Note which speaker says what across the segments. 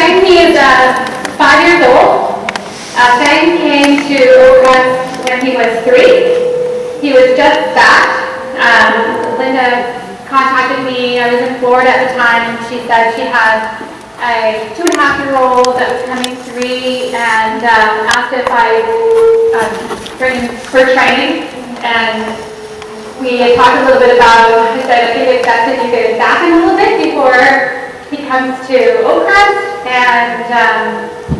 Speaker 1: Fēng, he is 5 years old. Fēng came to Oakland when he was 3. He was just back. Linda contacted me. I was in Florida at the time, and she said she had a 2.5-year-old that was coming 3, and asked if I bring him for training. And we had talked a little bit about it. He said if he accepted, you get back in a little bit before he comes to Oakland. And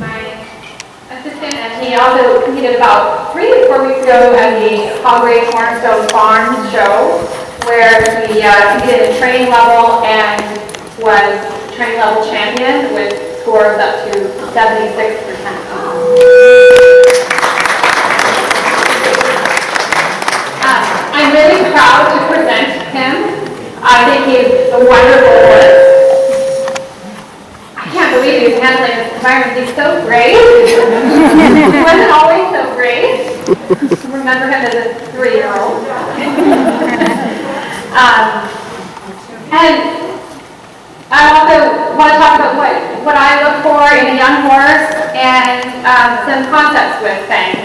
Speaker 1: my assistant, and he also competed about 3 to 4 weeks ago at the Hogway Cornerstone Farm show, where he competed at training level and was training level champion with scores up to 76%. I'm really proud to present him. I think he's a wonderful horse. I can't believe he's handling this environment. He's so great. He wasn't always so great. Remember him as a 3-year-old. And I also want to talk about what I look for in a young horse and some concepts with Fēng.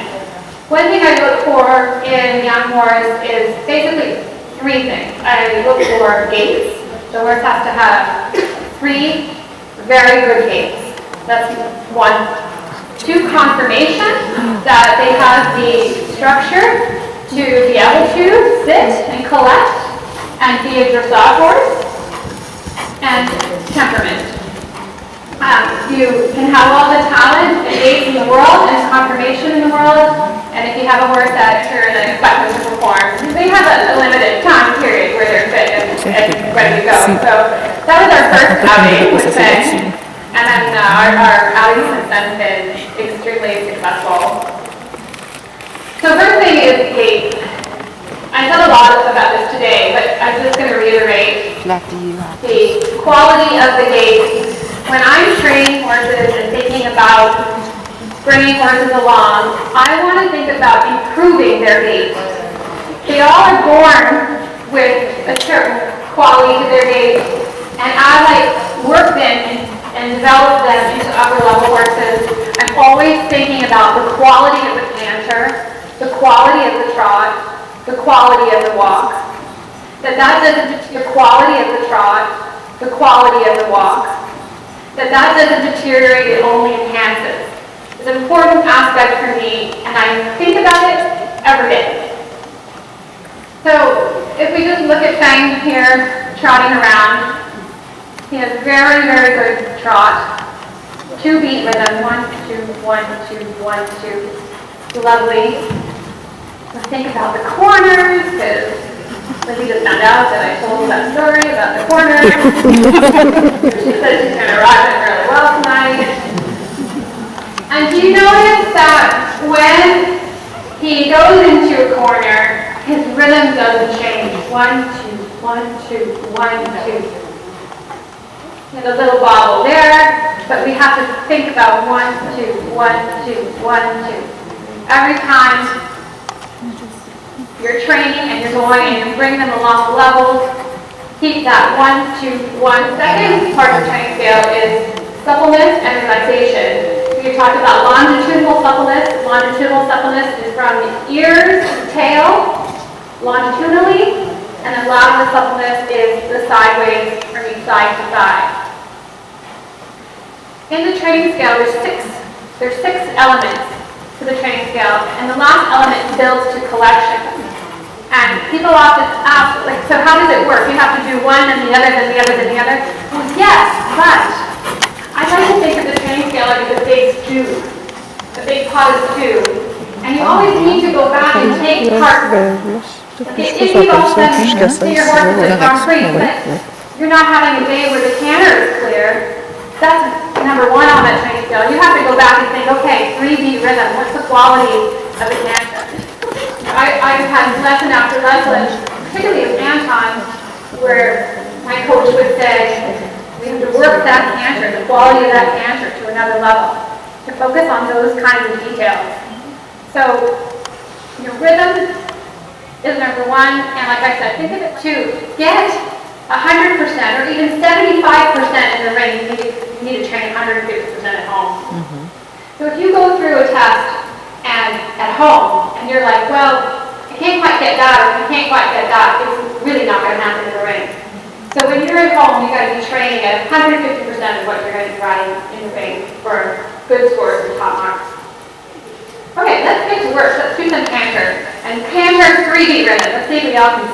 Speaker 1: One thing I look for in a young horse is basically 3 things. I look for gaits. The horse has to have 3 very good gaits. That's 1. 2, conformation, that they have the structure to be able to sit and collect and be a dressage horse. And temperament. You can have all the talent and gaits in the world and confirmation in the world, and if you have a horse that you're going to expect them to perform, they have a limited time period where they're fit and ready to go. So that was our first outing with Fēng, and then our outings since then have been extremely successful. So first thing is gait. I said a lot about this today, but I'm just going to reiterate the quality of the gait. When I'm training horses and thinking about bringing horses along, I want to think about improving their gait. They all are born with a certain quality to their gait, and as I work them and develop them into upper level horses, I'm always thinking about the quality of the canter, the quality of the trot, the quality of the walk. The quality of the trot, the quality of the walk. That doesn't deteriorate, it only enhances. It's an important aspect for me, and I think about it every day. So if we just look at Fēng here, trotting around, he has very, very good trot. 2 beat rhythm, 1, 2, 1, 2, 1, 2. Lovely. Let's think about the corners, because Lindsay just found out that I told that story about the corners. She said she's going to ride it really well tonight. And do you notice that when he goes into a corner, his rhythm doesn't change? 1, 2, 1, 2, 1, 2. There's a little bobble there, but we have to think about 1, 2, 1, 2, 1, 2. Every time you're training and you're going and you bring them along the levels, keep that 1, 2, 1. Second part of the training scale is suppleness and relaxation. We talked about longitudinal suppleness. Longitudinal suppleness is from the ears to tail, longitudinally, and then lateral suppleness is the sideways from each side to side. In the training scale, there's six elements to the training scale, and the last element builds to collection. And people often ask, like, so how does it work? You have to do one, then the other, then the other, then the other. Well, yes, but I like to think of the training scale like a big stew, a big pot of stew. And you always need to go back and take part. If you don't spend your horses at Grand Prix, but you're not having a day where the canter is clear, that's number 1 on that training scale. You have to go back and think, okay, 3-beat rhythm, what's the quality of the canter? I've had lesson after lesson, particularly with Anton, where my coach would say, we have to work that canter, the quality of that canter to another level, to focus on those kinds of details. So your rhythm is number 1, and like I said, think of it to get 100% or even 75% in the ring, you need to train 150% at home. So if you go through a test and at home, and you're like, well, I can't quite get that, or I can't quite get that, it's really not going to happen in the ring. So when you're at home, you've got to be training at 150% of what you're going to be riding in the ring for good scores and top marks. Okay, let's get to work. Let's do some canter. And canter 3D ribbon. Let's see if we all can